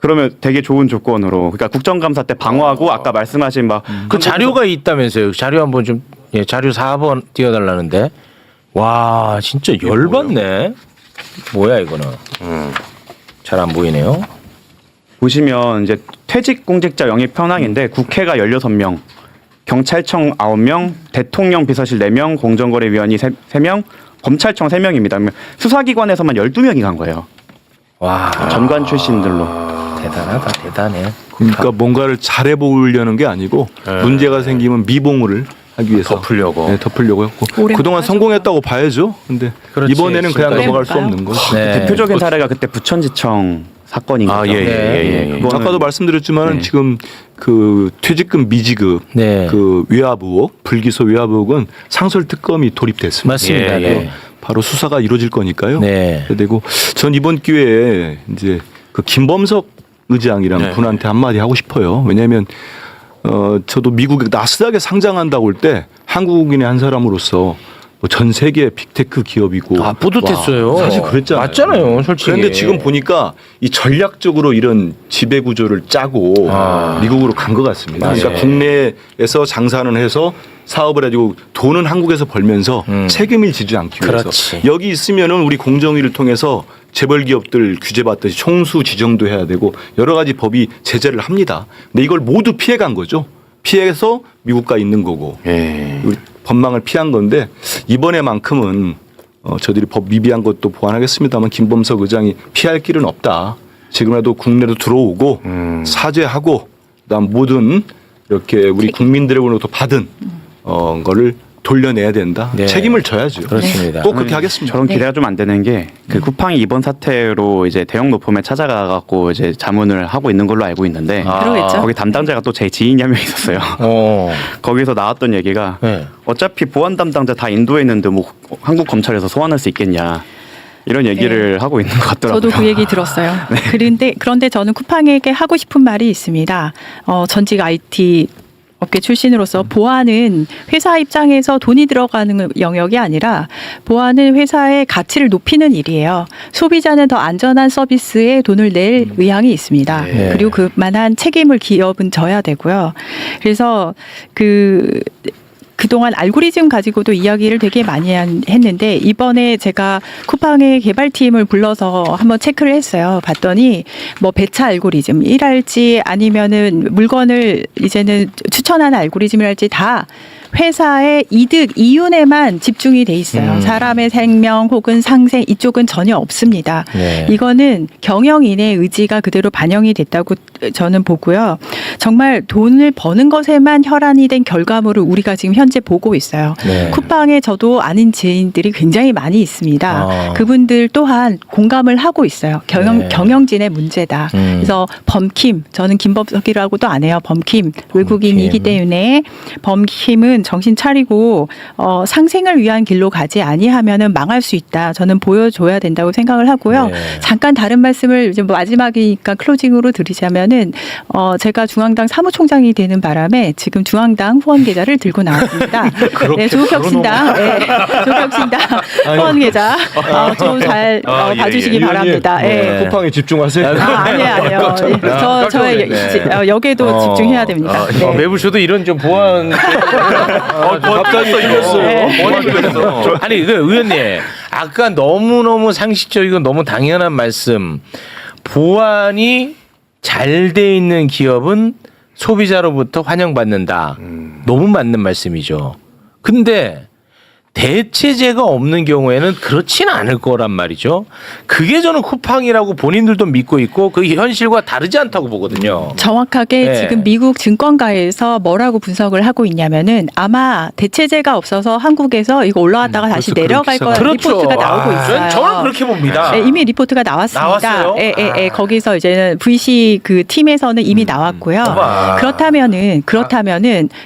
그러면 되게 좋은 조건으로 그러니까 국정감사 때 방어하고 아까 말씀하신 막 그 자료가 있다면서요. 자료 한번 좀, 예, 자료 4번 띄워달라는데. 와, 진짜 열받네. 뭐야, 이거는. 잘 안 보이네요. 보시면 이제 퇴직 공직자 영입 현황인데 국회가 16명, 경찰청 9명, 대통령 비서실 4명, 공정거래위원회 3명, 검찰청 3명입니다. 수사기관에서만 12명이 간 거예요. 와, 전관 출신들로. 대단하다, 대단해. 그러니까 뭔가를 잘해 보려는 게 아니고 문제가 생기면 미봉을 하기 위해서 덮으려고. 네, 덮으려고 했고 오랜 그동안 빠져. 성공했다고 봐야죠. 근데 그렇지, 이번에는 그냥 지금까지. 넘어갈 수 오랜 없는 거죠. 네. 대표적인 사례가 그때 부천지청 사건인 아, 거죠. 예. 그거는 아까도 말씀드렸지만 네. 지금 그 퇴직금 미지급 네. 그 외압 의혹 불기소 외압 의혹은 상설 특검이 돌입됐습니다. 맞습니다. 예, 예. 네. 바로 수사가 이루어질 거니까요. 네. 그리고 전 이번 기회에 이제 그 김범석 의장이라는 네. 분한테 한마디 하고 싶어요. 왜냐하면 저도 미국에 나스닥에 상장한다고 할 때 한국인의 한 사람으로서 뭐전 세계 빅테크 기업이고 아, 뿌듯했어요. 와, 사실 그랬잖아요. 맞잖아요, 솔직히. 그런데 지금 보니까 이 전략적으로 이런 지배 구조를 짜고 미국으로 간 것 같습니다. 맞아요. 그러니까 국내에서 장사는 해서 사업을 해가지고 돈은 한국에서 벌면서 책임을 지지 않기 위해서 그렇지. 여기 있으면은 우리 공정위를 통해서 재벌 기업들 규제받듯이 총수 지정도 해야 되고 여러 가지 법이 제재를 합니다. 근데 이걸 모두 피해간 거죠. 피해서 미국가 있는 거고 우리 법망을 피한 건데 이번에만큼은 저들이 법 미비한 것도 보완하겠습니다만 김범석 의장이 피할 길은 없다. 지금이라도 국내로 들어오고 사죄하고 그다음 모든 이렇게 우리 국민들에게로부터 받은 거를 돌려내야 된다. 네. 책임을 져야죠. 그렇습니다. 꼭 그렇게 하겠습니다. 저런 기대가 좀 안 되는 게 그 쿠팡이 이번 사태로 이제 대형 로펌에 찾아가 갖고 이제 자문을 하고 있는 걸로 알고 있는데 그러겠죠. 거기 담당자가 또 제 지인이 한 명 있었어요. 거기서 나왔던 얘기가 네. 어차피 보안 담당자 다 인도에 있는데 뭐 한국 검찰에서 소환할 수 있겠냐. 이런 얘기를 하고 있는 것 같더라고요. 저도 그 얘기 들었어요. 그런데 저는 쿠팡에게 하고 싶은 말이 있습니다. 전직 IT 업계 출신으로서 보안은 회사 입장에서 돈이 들어가는 영역이 아니라 보안은 회사의 가치를 높이는 일이에요. 소비자는 더 안전한 서비스에 돈을 낼 의향이 있습니다. 네. 그리고 그만한 책임을 기업은 져야 되고요. 그래서 그동안 알고리즘 가지고도 이야기를 되게 많이 했는데 이번에 제가 쿠팡의 개발팀을 불러서 한번 체크를 했어요. 봤더니 뭐 배차 알고리즘이랄지 아니면은 물건을 이제는 추천하는 알고리즘이랄지 다 회사의 이득, 이윤에만 집중이 돼 있어요. 사람의 생명 혹은 상생 이쪽은 전혀 없습니다. 네. 이거는 경영인의 의지가 그대로 반영이 됐다고 저는 보고요. 정말 돈을 버는 것에만 혈안이 된 결과물을 우리가 지금 현재 보고 있어요. 네. 쿠팡에 저도 아는 지인들이 굉장히 많이 있습니다. 아. 그분들 또한 공감을 하고 있어요. 네. 경영진의 문제다. 그래서 범킴, 저는 김범석이라고도 안 해요. 범킴 외국인이기 때문에 범킴은 정신 차리고 상생을 위한 길로 가지 아니하면은 망할 수 있다. 저는 보여줘야 된다고 생각을 하고요. 네. 잠깐 다른 말씀을 이제 마지막이니까 클로징으로 드리자면은 제가 중앙당 사무총장이 되는 바람에 지금 중앙당 후원 계좌를 들고 나왔습니다. 네, 조국혁신당, 조국혁신당 후원 계좌 좀 잘 봐주시기 바랍니다. 네. 쿠팡에 집중하세요. 아니에요. 저의 역에도 집중해야 됩니다. 네. 매부쇼도 이런 좀 보안 갑자기 틀렸어요. 아니 그 의원님 아까 너무너무 상식적이고 너무 당연한 말씀 보안이 잘 돼 있는 기업은 소비자로부터 환영받는다. 너무 맞는 말씀이죠. 근데 대체제가 없는 경우에는 그렇지는 않을 거란 말이죠. 그게 저는 쿠팡이라고 본인들도 믿고 있고 그 현실과 다르지 않다고 보거든요. 정확하게 네. 지금 미국 증권가에서 뭐라고 분석을 하고 있냐면은 아마 대체제가 없어서 한국에서 이거 올라왔다가 다시 그래서 내려갈 그런 거라는 그렇죠. 리포트가 나오고 있어요. 저는 그렇게 봅니다. 네, 이미 리포트가 나왔습니다. 나왔어요? 거기서 이제는 VC 그 팀에서는 이미 나왔고요. 아. 그렇다면은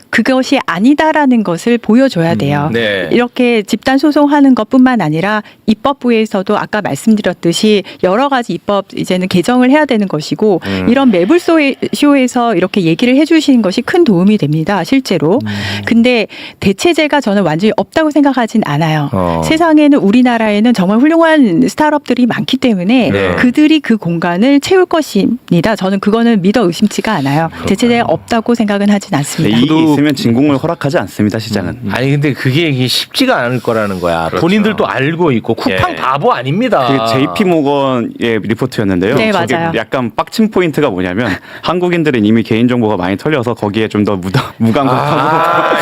그것이 아니다라는 것을 보여줘야 돼요. 네. 이렇게 집단 소송하는 것뿐만 아니라 입법부에서도 아까 말씀드렸듯이 여러 가지 입법 이제는 개정을 해야 되는 것이고 이런 매불쇼에서 이렇게 얘기를 해주시는 것이 큰 도움이 됩니다. 실제로. 근데 대체제가 저는 완전히 없다고 생각하진 않아요. 세상에는 우리나라에는 정말 훌륭한 스타트업들이 많기 때문에 네. 그들이 그 공간을 채울 것입니다. 저는 그거는 믿어 의심치가 않아요. 대체제가 없다고 생각은 하진 않습니다. 이익이 있으면 진공을 허락하지 않습니다. 시장은. 아니 근데 그게 이게 쉽지가 않을 거라는 거야. 본인들도 알고 있고 쿠팡 예. 바보 아닙니다. 그게 JP 모건의 리포트였는데요. 네, 저게 맞아요. 약간 빡친 포인트가 뭐냐면 한국인들은 이미 개인 정보가 많이 털려서 거기에 좀 더 무감각하고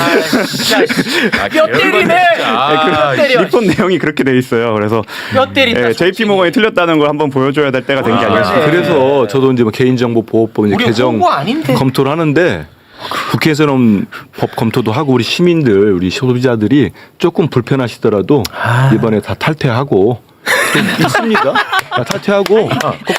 뼈 때리네. 뼈 때려. 리포트 내용이 그렇게 돼 있어요. 그래서 뼈 때린다. JP 모건이 틀렸다는 걸 한번 보여줘야 될 때가 된 게 아닌가 싶어요. 그래서 저도 이제 뭐 개인정보보호법 이제 우리 개정 홍보 아닌데. 검토를 하는데 국회에서는 법 검토도 하고 우리 시민들, 우리 소비자들이 조금 불편하시더라도 이번에 다 탈퇴하고 좀 있습니다. 다 탈퇴하고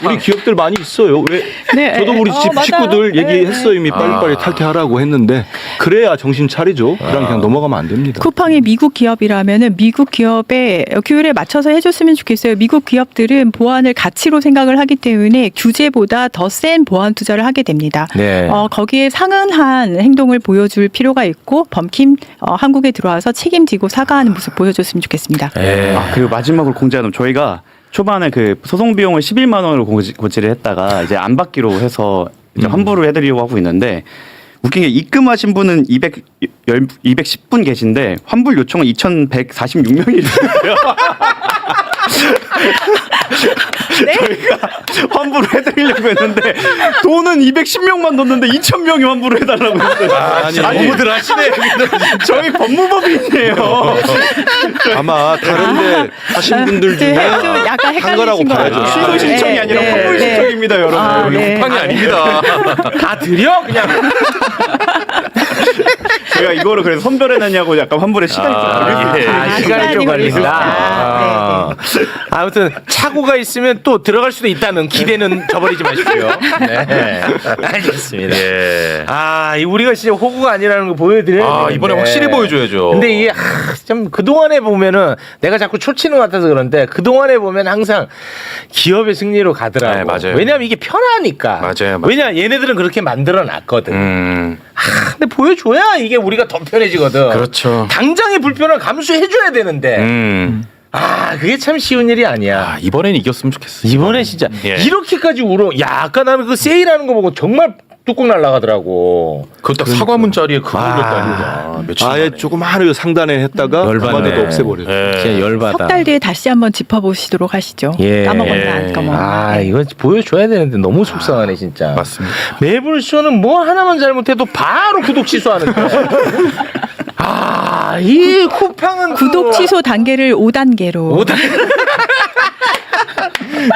우리 기업들 많이 있어요. 왜? 네, 저도 우리 집 맞아요. 식구들 네, 얘기했어요. 이미 빨리빨리 탈퇴하라고 했는데 그래야 정신 차리죠. 그냥 넘어가면 안 됩니다. 쿠팡이 미국 기업이라면은 미국 기업의 규율에 맞춰서 해줬으면 좋겠어요. 미국 기업들은 보안을 가치로 생각을 하기 때문에 규제보다 더 센 보안 투자를 하게 됩니다. 네. 거기에 상응한 행동을 보여줄 필요가 있고 범킴 한국에 들어와서 책임지고 사과하는 모습 보여줬으면 좋겠습니다. 네. 그리고 마지막으로 공지하면 저희가 초반에 그 소송 비용을 11만 원으로 고지를 했다가 이제 안 받기로 해서 이제 환불을 해드리려고 하고 있는데 웃긴 게 입금하신 분은 210분 계신데 환불 요청은 2,146명이 있어요. 네? 저희가 환불을 해드리려고 했는데 돈은 210명만 넣었는데 2,000명이 환불을 해달라고 했어요. 아니 너무들 하시네. 저희 법무법인이에요. 아마 다른데 하신 분들 중에 좀 약간 한 거라고 헷갈리신 것 봐야죠. 같아요. 취소 신청이 아니라 네, 환불 네. 신청입니다, 여러분. 네. 쿠팡이 아닙니다. 다 드려 그냥. 제가 이거를 그래서 선별해놨냐고 약간 환불에 시간이 좀 걸릴 수 있어요. 시간이 좀 걸릴 수 걸린다. 있다. 아무튼 착오가 있으면 또 들어갈 수도 있다는 기대는 저버리지 마십시오. 네. 알겠습니다. 예. 이 우리가 진짜 호구가 아니라는 거 보여드려야 되는데. 이번에 확실히 보여줘야죠. 근데 이게 좀 그동안에 보면은 내가 자꾸 초치는 것 같아서 그런데 그동안에 보면 항상 기업의 승리로 가더라고. 네, 맞아요. 왜냐면 이게 편하니까. 맞아요. 왜냐 얘네들은 그렇게 만들어 놨거든. 근데 보여줘야 이게 우리가 더 편해지거든. 그렇죠. 당장의 불편을 감수해줘야 되는데. 그게 참 쉬운 일이 아니야. 이번엔 이겼으면 좋겠어. 이번에 진짜 예. 이렇게까지 울어. 야, 아까 나는 그 세일하는 거 보고 정말 뚜껑 날아가더라고. 그 딱 사과문 자리에 그거 올렸다니까. 며칠 아예 만에. 조그마한 상단에 했다가 열받네. 그마저도 없애버렸어. 예. 진짜 열받아. 석 달 뒤에 다시 한번 짚어보시도록 하시죠. 예. 까먹었나 안 까먹었나. 이거 보여줘야 되는데 너무 속상하네 진짜. 맞습니다. 매불쇼는 뭐 하나만 잘못해도 바로 구독 취소하는데. 이 쿠팡은 구독 취소 단계를 5단계로.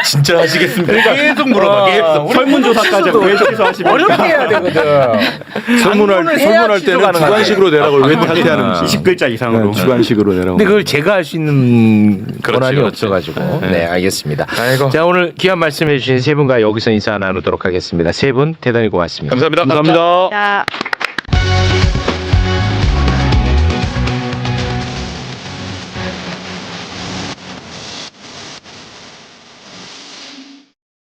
진짜 하시겠습니까? 계속 물어봐. 계속. 설문조사까지 왜 취소하십니까? 어렵게 해야 되거든. 설문할 때는 주관식으로 내라고 왜 탈퇴하는지. 20글자 이상으로. 주관식으로 내라고. 근데 그걸 제가 할 수 있는 그렇지, 권한이 그렇지. 없어가지고. 네, 알겠습니다. 아이고. 자, 오늘 귀한 말씀해주신 세 분과 여기서 인사 나누도록 하겠습니다. 세 분 대단히 고맙습니다. 감사합니다. 감사합니다. 자.